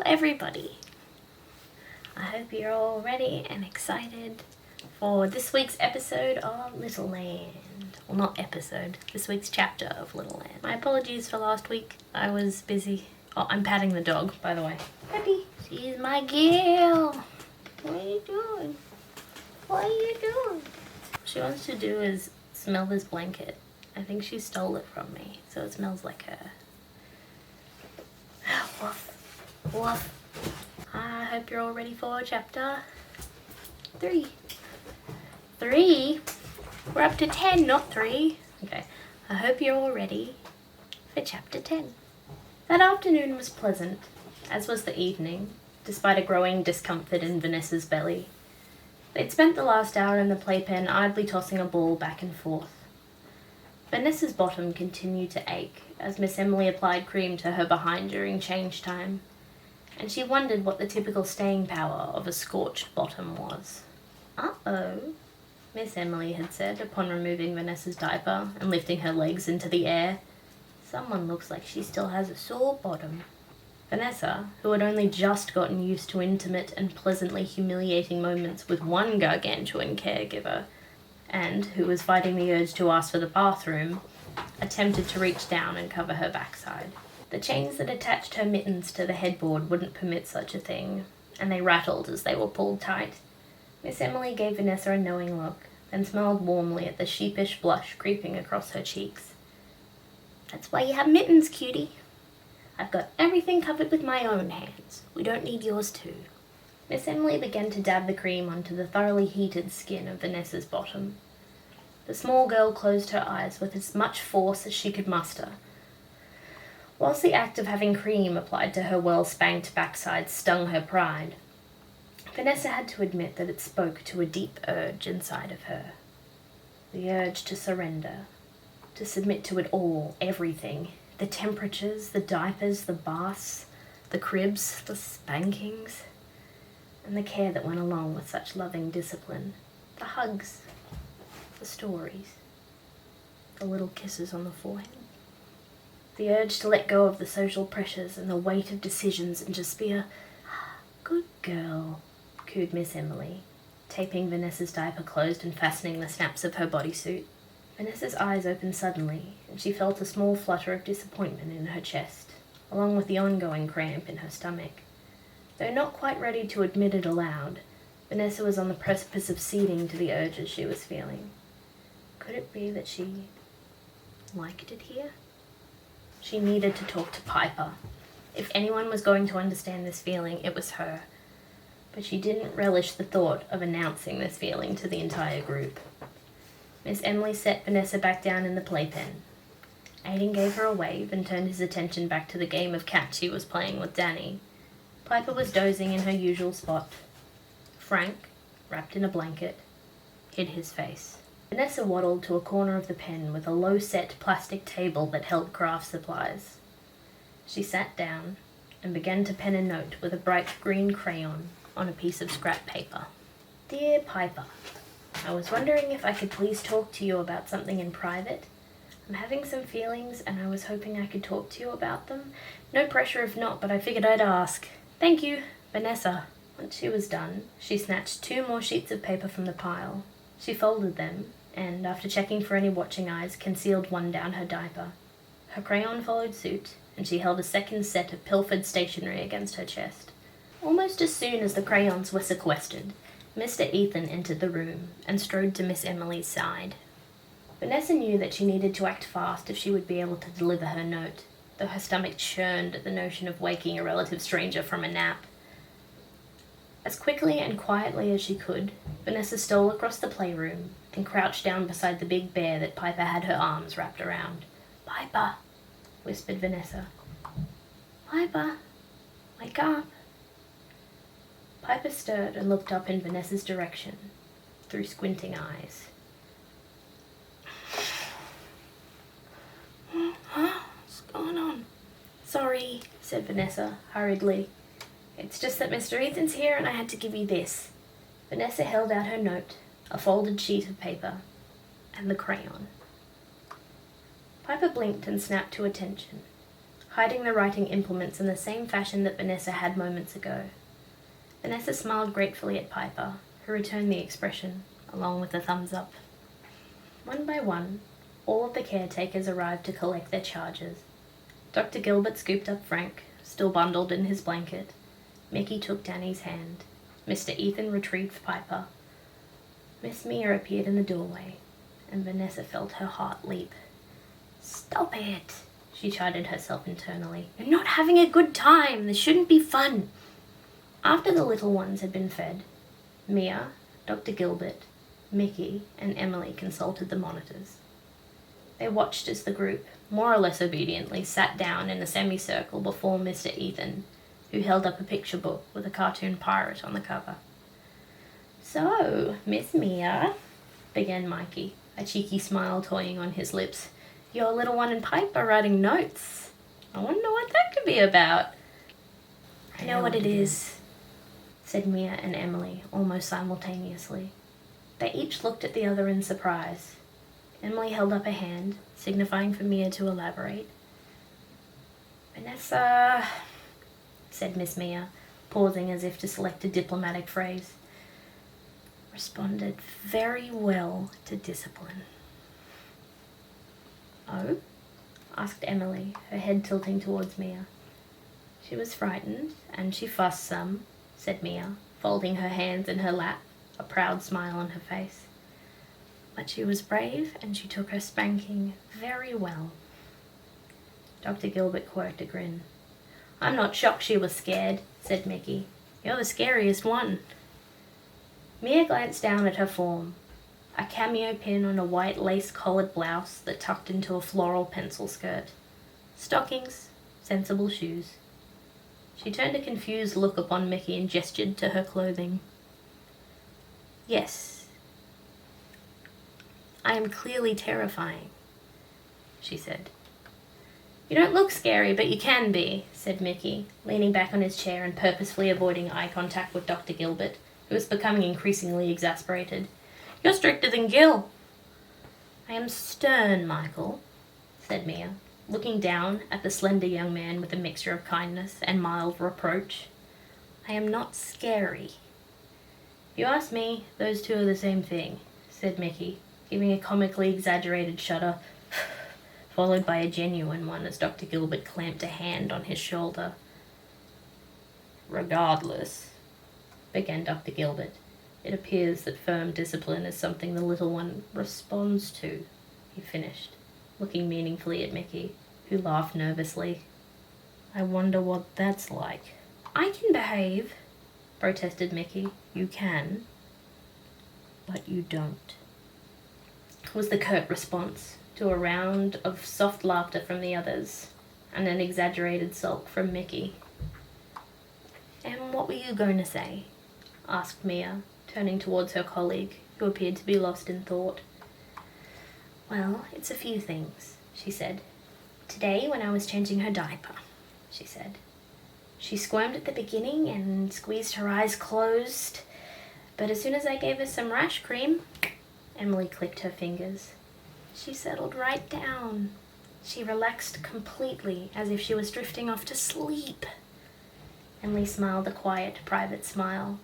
everybody. I hope you're all ready and excited for this week's episode of LittleLand. Well, not episode, this week's chapter of LittleLand. My apologies for last week. I was busy. Oh, I'm patting the dog, by the way. Peppy, she's my girl. What are you doing? What are you doing? What she wants to do is smell this blanket. I think she stole it from me, so it smells like her. Woof, woof. I hope you're all ready for chapter 3. 3? We're up to 10, not 3. Okay, I hope you're all ready for chapter 10. That afternoon was pleasant, as was the evening, despite a growing discomfort in Vanessa's belly. They'd spent the last hour in the playpen idly tossing a ball back and forth. Vanessa's bottom continued to ache as Miss Emily applied cream to her behind during change time, and she wondered what the typical staying power of a scorched bottom was. "Uh-oh," Miss Emily had said upon removing Vanessa's diaper and lifting her legs into the air. "Someone looks like she still has a sore bottom." Vanessa, who had only just gotten used to intimate and pleasantly humiliating moments with one gargantuan caregiver, and who was fighting the urge to ask for the bathroom, attempted to reach down and cover her backside. The chains that attached her mittens to the headboard wouldn't permit such a thing, and they rattled as they were pulled tight. Miss Emily gave Vanessa a knowing look, then smiled warmly at the sheepish blush creeping across her cheeks. "That's why you have mittens, cutie. I've got everything covered with my own hands. We don't need yours too." Miss Emily began to dab the cream onto the thoroughly heated skin of Vanessa's bottom. The small girl closed her eyes with as much force as she could muster. Whilst the act of having cream applied to her well-spanked backside stung her pride, Vanessa had to admit that it spoke to a deep urge inside of her. The urge to surrender, to submit to it all, everything. The temperatures, the diapers, the baths, the cribs, the spankings, and the care that went along with such loving discipline. The hugs, the stories, the little kisses on the forehead. The urge to let go of the social pressures and the weight of decisions and just be a good girl, cooed Miss Emily, taping Vanessa's diaper closed and fastening the snaps of her bodysuit. Vanessa's eyes opened suddenly, and she felt a small flutter of disappointment in her chest, along with the ongoing cramp in her stomach. Though not quite ready to admit it aloud, Vanessa was on the precipice of ceding to the urges she was feeling. Could it be that she liked it here? She needed to talk to Piper. If anyone was going to understand this feeling, it was her. But she didn't relish the thought of announcing this feeling to the entire group. Miss Emily set Vanessa back down in the playpen. Aiden gave her a wave and turned his attention back to the game of catch he was playing with Danny. Piper was dozing in her usual spot. Frank, wrapped in a blanket, hid his face. Vanessa waddled to a corner of the pen with a low-set plastic table that held craft supplies. She sat down and began to pen a note with a bright green crayon on a piece of scrap paper. "Dear Piper, I was wondering if I could please talk to you about something in private. I'm having some feelings and I was hoping I could talk to you about them. No pressure if not, but I figured I'd ask. Thank you, Vanessa." Once she was done, she snatched 2 more sheets of paper from the pile. She folded them, and after checking for any watching eyes, concealed one down her diaper. Her crayon followed suit, and she held a second set of pilfered stationery against her chest. Almost as soon as the crayons were sequestered, Mr. Ethan entered the room and strode to Miss Emily's side. Vanessa knew that she needed to act fast if she would be able to deliver her note, though her stomach churned at the notion of waking a relative stranger from a nap. As quickly and quietly as she could, Vanessa stole across the playroom and crouched down beside the big bear that Piper had her arms wrapped around. "Piper," whispered Vanessa. "Piper, wake up." Piper stirred and looked up in Vanessa's direction, through squinting eyes. "Huh? What's going on?" "Sorry," said Vanessa, hurriedly. "It's just that Mr. Ethan's here and I had to give you this." Vanessa held out her note, a folded sheet of paper, and the crayon. Piper blinked and snapped to attention. hiding the writing implements in the same fashion that Vanessa had moments ago. Vanessa smiled gratefully at Piper, who returned the expression, along with a thumbs up. One by one, all of the caretakers arrived to collect their charges. Dr. Gilbert scooped up Frank, still bundled in his blanket. Mickey took Danny's hand. Mr. Ethan retrieved Piper. Miss Mia appeared in the doorway, and Vanessa felt her heart leap. "Stop it," she chided herself internally. "You're not having a good time. This shouldn't be fun." After the little ones had been fed, Mia, Dr. Gilbert, Mickey, and Emily consulted the monitors. They watched as the group, more or less obediently, sat down in a semicircle before Mr. Ethan, who held up a picture book with a cartoon pirate on the cover. "So, Miss Mia," began Mikey, a cheeky smile toying on his lips, "your little one and Piper writing notes. I wonder what that could be about." "I know what it is," said Mia and Emily almost simultaneously. They each looked at the other in surprise. Emily held up a hand, signifying for Mia to elaborate. "Vanessa," said Miss Mia, pausing as if to select a diplomatic phrase, "responded very well to discipline." "Oh?" asked Emily, her head tilting towards Mia. "She was frightened, and she fussed some," said Mia, folding her hands in her lap, a proud smile on her face. "But she was brave, and she took her spanking very well." Dr. Gilbert quirked a grin. "I'm not shocked she was scared," said Mickey. "You're the scariest one." Mia glanced down at her form, a cameo pin on a white lace-collared blouse that tucked into a floral pencil skirt. Stockings, sensible shoes. She turned a confused look upon Mickey and gestured to her clothing. "Yes, I am clearly terrifying," she said. "You don't look scary, but you can be," said Mickey, leaning back on his chair and purposefully avoiding eye contact with Dr. Gilbert, who was becoming increasingly exasperated. "You're stricter than Gil." "I am stern, Michael," said Mia, looking down at the slender young man with a mixture of kindness and mild reproach. "I am not scary." "If you ask me, those two are the same thing," said Mickey, giving a comically exaggerated shudder, followed by a genuine one as Dr. Gilbert clamped a hand on his shoulder. "Regardless," began Dr. Gilbert, "it appears that firm discipline is something the little one responds to," he finished, looking meaningfully at Mickey, who laughed nervously. "I wonder what that's like." "I can behave," protested Mickey. "You can, but you don't," was the curt response to a round of soft laughter from the others and an exaggerated sulk from Mickey. "And what were you going to say?" asked Mia, turning towards her colleague, who appeared to be lost in thought. "Well, it's a few things," she said. "Today, when I was changing her diaper," she said, "she squirmed at the beginning and squeezed her eyes closed, but as soon as I gave her some rash cream," Emily clicked her fingers, "she settled right down. She relaxed completely, as if she was drifting off to sleep." Emily smiled a quiet, private smile.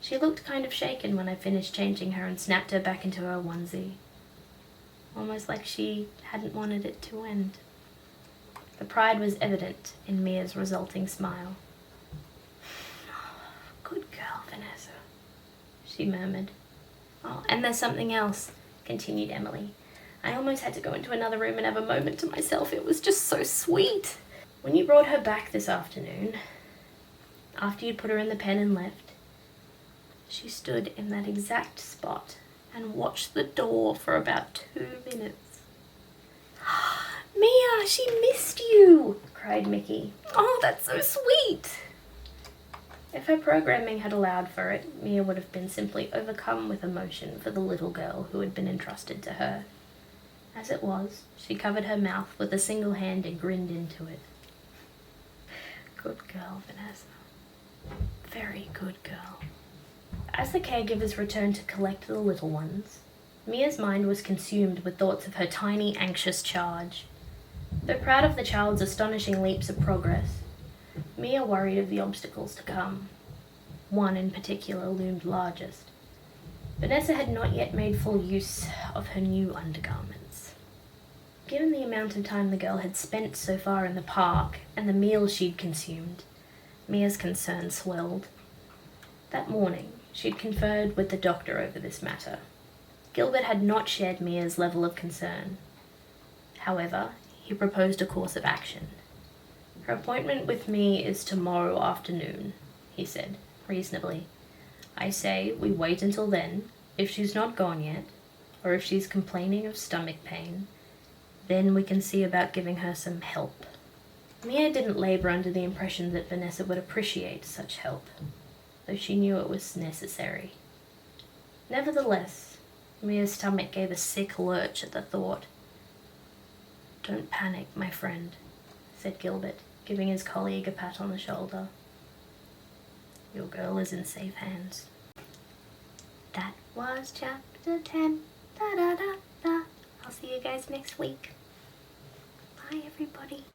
"She looked kind of shaken when I finished changing her and snapped her back into her onesie. Almost like she hadn't wanted it to end." The pride was evident in Mia's resulting smile. "Good girl, Vanessa," she murmured. "Oh, and there's something else," continued Emily. "I almost had to go into another room and have a moment to myself. It was just so sweet. When you brought her back this afternoon, after you'd put her in the pen and left, she stood in that exact spot and watched the door for about 2 minutes. "Mia, she missed you!" cried Mickey. "Oh, that's so sweet!" If her programming had allowed for it, Mia would have been simply overcome with emotion for the little girl who had been entrusted to her. As it was, she covered her mouth with a single hand and grinned into it. "Good girl, Vanessa. Very good girl." As the caregivers returned to collect the little ones, Mia's mind was consumed with thoughts of her tiny, anxious charge. Though proud of the child's astonishing leaps of progress, Mia worried of the obstacles to come. One in particular loomed largest. Vanessa had not yet made full use of her new undergarments. Given the amount of time the girl had spent so far in the park and the meals she'd consumed, Mia's concern swelled. That morning, she'd conferred with the doctor over this matter. Gilbert had not shared Mia's level of concern. However, he proposed a course of action. Her appointment with me is tomorrow afternoon, he said, reasonably. I say we wait until then. If she's not gone yet, or if she's complaining of stomach pain, then we can see about giving her some help. Mia didn't labor under the impression that Vanessa would appreciate such help, though she knew it was necessary. Nevertheless, Mia's stomach gave a sick lurch at the thought. Don't panic, my friend, said Gilbert, giving his colleague a pat on the shoulder. Your girl is in safe hands. That was chapter 10. Da da da da. I'll see you guys next week. Bye, everybody.